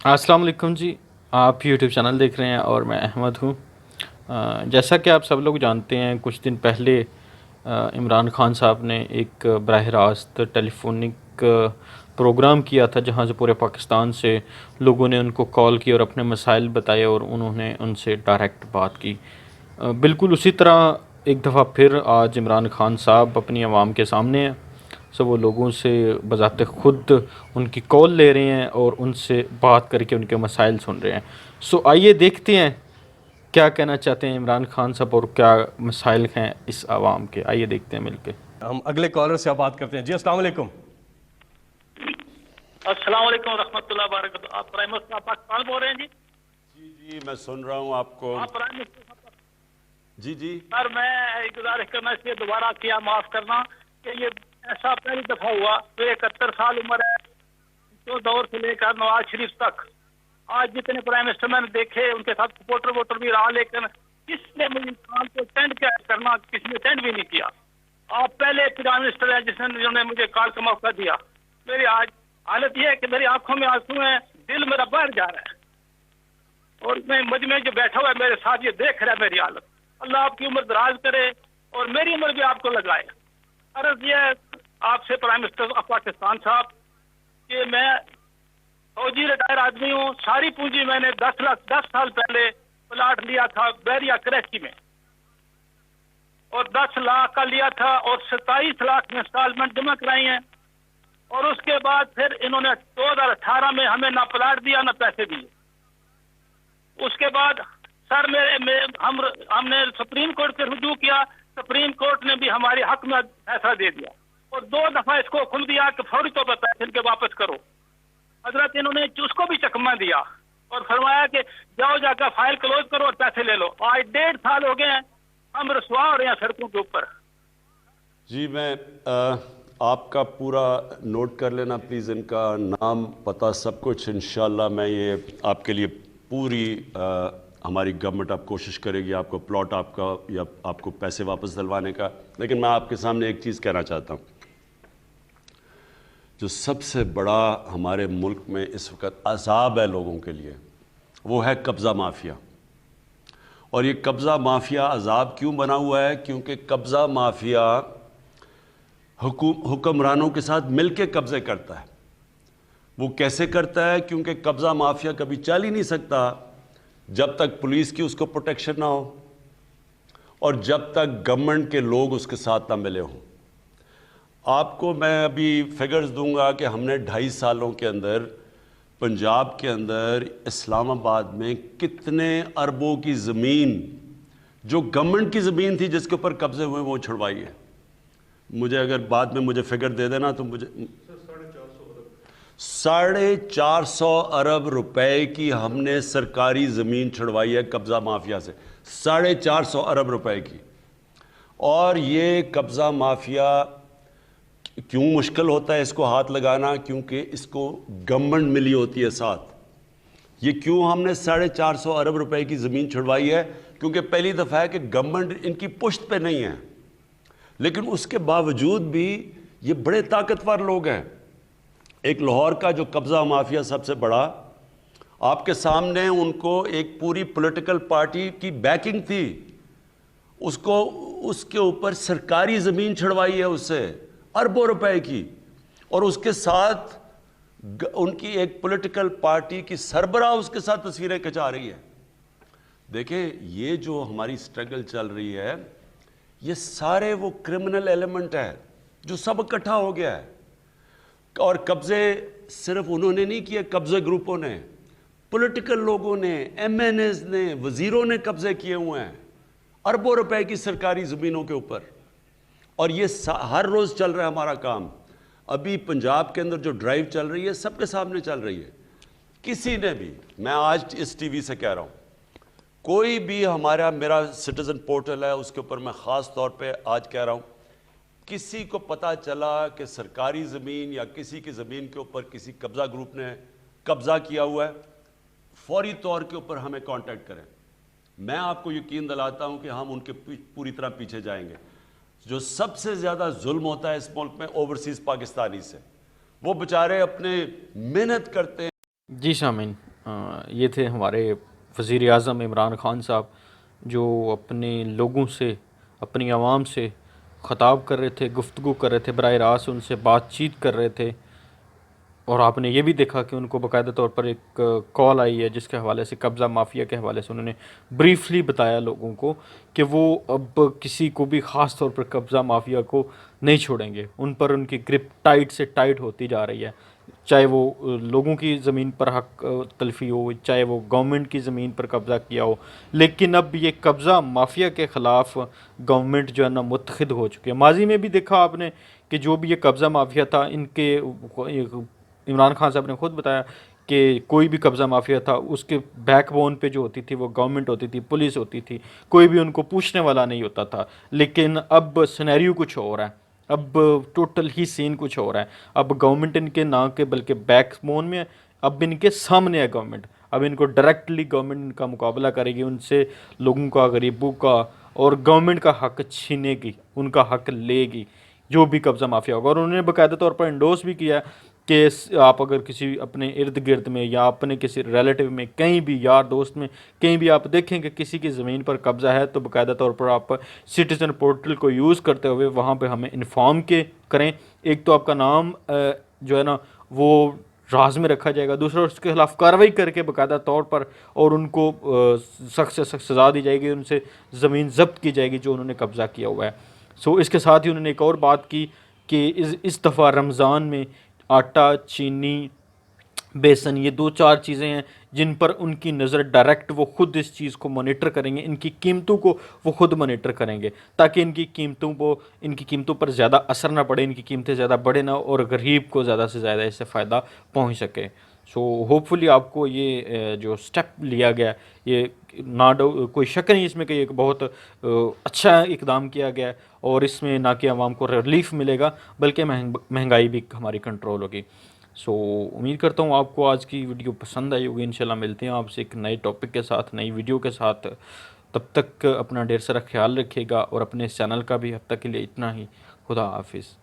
السلام علیکم جی. آپ یوٹیوب چینل دیکھ رہے ہیں اور میں احمد ہوں. جیسا کہ آپ سب لوگ جانتے ہیں، کچھ دن پہلے عمران خان صاحب نے ایک براہ راست ٹیلی فونک پروگرام کیا تھا، جہاں سے پورے پاکستان سے لوگوں نے ان کو کال کی اور اپنے مسائل بتائے اور انہوں نے ان سے ڈائریکٹ بات کی. بالکل اسی طرح ایک دفعہ پھر آج عمران خان صاحب اپنی عوام کے سامنے ہیں. وہ لوگوں سے بذات خود ان کی کال لے رہے ہیں اور ان سے بات کر کے ان کے مسائل سن رہے ہیں. آئیے دیکھتے ہیں کیا کہنا چاہتے ہیں عمران خان صاحب اور کیا مسائل ہیں اس عوام کے. آئیے دیکھتے ہیں مل کے. ہم اگلے کالر سے بات کرتے ہیں. جی السلام علیکم. السلام علیکم ورحمۃ اللہ وبرکاتہ. آپ پرائم منسٹر پاکستان بول رہے ہیں؟ جی میں سن رہا ہوں آپ کو. آپ پرائم منسٹر جی سر، میں گزارش کرنا اس لیے دوبارہ کیا، معاف کرنا کہ یہ ایسا پہلی دفعہ ہوا. میرے 71 سال عمر ہے. تو دور سے لے کر نواز شریف تک آج جتنے پرائم منسٹر میں نے دیکھے ان کے ساتھ سپورٹر ووٹر بھی رہا، لیکن کس نے مجھے کام کو اٹینڈ کیا کرنا، کسی نے اٹینڈ بھی نہیں کیا. آپ پہلے پرائم منسٹر ہیں جنہوں نے مجھے کال کا موقع دیا. میری آج حالت یہ ہے کہ میری آنکھوں میں آنسو ہیں، دل میرا باہر جا رہا ہے، اور میں مجمع جو بیٹھا ہوا ہے میرے ساتھ یہ دیکھ رہا ہے میری حالت. اللہ آپ کی عمر دراز کرے اور میری عمر بھی آپ کو لگائے. عرض یہ ہے آپ سے پرائم منسٹر آف پاکستان صاحب کہ میں فوجی ریٹائر آدمی ہوں. ساری پونجی میں نے 10 سال پہلے پلاٹ لیا تھا بیریا کریچی میں، اور 10 لاکھ کا لیا تھا اور 27 لاکھ میں انسٹالمنٹ جمع کرائی ہیں. اور اس کے بعد پھر انہوں نے 2018 میں ہمیں نہ پلاٹ دیا نہ پیسے دیے. اس کے بعد سر ہم نے سپریم کورٹ پہ رجوع کیا. سپریم کورٹ نے بھی ہمارے حق میں فیصلہ دے دیا اور 2 دفعہ اس کو حکم دیا کہ فوری طور پر پیسے ان کے واپس کرو. حضرت انہوں نے اس کو بھی چکمہ دیا اور فرمایا کہ جاؤ جا کر فائل کلوز کرو اور پیسے لے لو. آج 1.5 سال ہو گئے ہیں، ہم رسوا ہو رہے ہیں سڑکوں کے اوپر. جی میں آپ کا پورا نوٹ کر لینا پلیز، ان کا نام پتہ سب کچھ. انشاءاللہ میں یہ آپ کے لیے پوری ہماری گورنمنٹ اب کوشش کرے گی آپ کو پلاٹ آپ کا یا آپ کو پیسے واپس دلوانے کا. لیکن میں آپ کے سامنے ایک چیز کہنا چاہتا ہوں. جو سب سے بڑا ہمارے ملک میں اس وقت عذاب ہے لوگوں کے لیے، وہ ہے قبضہ مافیا. اور یہ قبضہ مافیا عذاب کیوں بنا ہوا ہے؟ کیونکہ قبضہ مافیا حکمرانوں کے ساتھ مل کے قبضے کرتا ہے. وہ کیسے کرتا ہے؟ کیونکہ قبضہ مافیا کبھی چل ہی نہیں سکتا جب تک پولیس کی اس کو پروٹیکشن نہ ہو اور جب تک گورنمنٹ کے لوگ اس کے ساتھ نہ ملے ہوں. آپ کو میں ابھی فگرز دوں گا کہ ہم نے 2.5 سالوں کے اندر پنجاب کے اندر اسلام آباد میں کتنے اربوں کی زمین جو گورنمنٹ کی زمین تھی جس کے اوپر قبضے ہوئے وہ چھڑوائی ہے. مجھے اگر بعد میں مجھے فگر دے دینا تو مجھے 450 ارب روپے کی ہم نے سرکاری زمین چھڑوائی ہے قبضہ مافیا سے. 450 ارب روپے کی. اور یہ قبضہ مافیا کیوں مشکل ہوتا ہے اس کو ہاتھ لگانا؟ کیونکہ اس کو گورنمنٹ ملی ہوتی ہے ساتھ. یہ کیوں ہم نے 450 ارب روپے کی زمین چھڑوائی ہے؟ کیونکہ پہلی دفعہ ہے کہ گورنمنٹ ان کی پشت پہ نہیں ہے، لیکن اس کے باوجود بھی یہ بڑے طاقتور لوگ ہیں. ایک لاہور کا جو قبضہ مافیا سب سے بڑا، آپ کے سامنے ان کو ایک پوری پولیٹیکل پارٹی کی بیکنگ تھی، اس کو اس کے اوپر سرکاری زمین چھڑوائی ہے اس سے اربوں روپے کی، اور اس کے ساتھ ان کی ایک پولیٹیکل پارٹی کی سربراہ اس کے ساتھ تصویریں کھچا رہی ہے. دیکھیں یہ جو ہماری سٹرگل چل رہی ہے یہ سارے وہ کرمنل ایلیمنٹ ہے جو سب اکٹھا ہو گیا ہے. اور قبضے صرف انہوں نے نہیں کیے، قبضے گروپوں نے، پولیٹیکل لوگوں نے، ایم این ایز نے، وزیروں نے قبضے کیے ہوئے ہیں اربوں روپے کی سرکاری زمینوں کے اوپر. اور یہ ہر روز چل رہا ہے ہمارا کام. ابھی پنجاب کے اندر جو ڈرائیو چل رہی ہے سب کے سامنے چل رہی ہے. کسی نے بھی، میں آج اس ٹی وی سے کہہ رہا ہوں، کوئی بھی میرا سٹیزن پورٹل ہے اس کے اوپر میں خاص طور پہ آج کہہ رہا ہوں، کسی کو پتہ چلا کہ سرکاری زمین یا کسی کی زمین کے اوپر کسی قبضہ گروپ نے قبضہ کیا ہوا ہے، فوری طور کے اوپر ہمیں کانٹیکٹ کریں. میں آپ کو یقین دلاتا ہوں کہ ہم ان کے پوری طرح پیچھے جائیں گے. جو سب سے زیادہ ظلم ہوتا ہے اس ملک میں اوورسیز پاکستانی سے، وہ بیچارے اپنے محنت کرتے ہیں. جی سامعین، یہ تھے ہمارے وزیر اعظم عمران خان صاحب، جو اپنے لوگوں سے، اپنی عوام سے خطاب کر رہے تھے، گفتگو کر رہے تھے، براہ راست ان سے بات چیت کر رہے تھے. اور آپ نے یہ بھی دیکھا کہ ان کو باقاعدہ طور پر ایک کال آئی ہے جس کے حوالے سے، قبضہ مافیا کے حوالے سے انہوں نے بریفلی بتایا لوگوں کو کہ وہ اب کسی کو بھی، خاص طور پر قبضہ مافیا کو نہیں چھوڑیں گے. ان پر ان کی گرپ ٹائٹ سے ٹائٹ ہوتی جا رہی ہے، چاہے وہ لوگوں کی زمین پر حق تلفی ہو، چاہے وہ گورنمنٹ کی زمین پر قبضہ کیا ہو. لیکن اب یہ قبضہ مافیا کے خلاف گورنمنٹ جو ہے نا متحد ہو چکی ہے. ماضی میں بھی دیکھا آپ نے کہ جو بھی یہ قبضہ مافیا تھا، ان کے عمران خان صاحب نے خود بتایا کہ کوئی بھی قبضہ مافیا تھا اس کے بیک بون پہ جو ہوتی تھی وہ گورنمنٹ ہوتی تھی، پولیس ہوتی تھی، کوئی بھی ان کو پوچھنے والا نہیں ہوتا تھا. لیکن اب سینیریو کچھ اور ہے، اب ٹوٹل ہی سین کچھ اور ہے. اب گورنمنٹ ان کے نہ کے بلکہ بیک بون میں ہے، اب ان کے سامنے ہے گورنمنٹ. اب ان کو ڈائریکٹلی گورنمنٹ ان کا مقابلہ کرے گی، ان سے لوگوں کا، غریبوں کا اور گورنمنٹ کا حق چھینے گی، ان کا حق لے گی جو بھی قبضہ مافیا ہوگا. اور انہوں نے باقاعدہ طور پر انڈوس بھی کیا کہ آپ اگر کسی اپنے ارد گرد میں یا اپنے کسی ریلیٹیو میں، کہیں بھی یار دوست میں کہیں بھی آپ دیکھیں کہ کسی کی زمین پر قبضہ ہے، تو باقاعدہ طور پر آپ سٹیزن پورٹل کو یوز کرتے ہوئے وہاں پہ ہمیں انفارم کریں. ایک تو آپ کا نام جو ہے نا وہ راز میں رکھا جائے گا، دوسرا اس کے خلاف کارروائی کر کے باقاعدہ طور پر اور ان کو سخت سے سخت سزا دی جائے گی، ان سے زمین ضبط کی جائے گی جو انہوں نے قبضہ کیا ہوا ہے. اس کے ساتھ ہی انہوں نے ایک اور بات کی کہ اس دفعہ رمضان میں آٹا، چینی، بیسن، یہ 2-4 چیزیں ہیں جن پر ان کی نظر ڈائریکٹ، وہ خود اس چیز کو مانیٹر کریں گے، ان کی قیمتوں کو وہ خود مانیٹر کریں گے تاکہ ان کی قیمتوں پر زیادہ اثر نہ پڑے، ان کی قیمتیں زیادہ بڑھے نہ، اور غریب کو زیادہ سے زیادہ اس سے فائدہ پہنچ سکے. ہوپ فلی آپ کو یہ جو سٹیپ لیا گیا، یہ کوئی شک نہیں اس میں کہ یہ ایک بہت اچھا اقدام کیا گیا ہے، اور اس میں نہ کہ عوام کو ریلیف ملے گا بلکہ مہنگائی بھی ہماری کنٹرول ہوگی. امید کرتا ہوں آپ کو آج کی ویڈیو پسند آئی ہوگی. انشاءاللہ ملتے ہیں آپ سے ایک نئے ٹاپک کے ساتھ، نئی ویڈیو کے ساتھ. تب تک اپنا ڈھیر سارا خیال رکھیے گا، اور اپنے چینل کا بھی اب تک کے لیے اتنا ہی. خدا حافظ.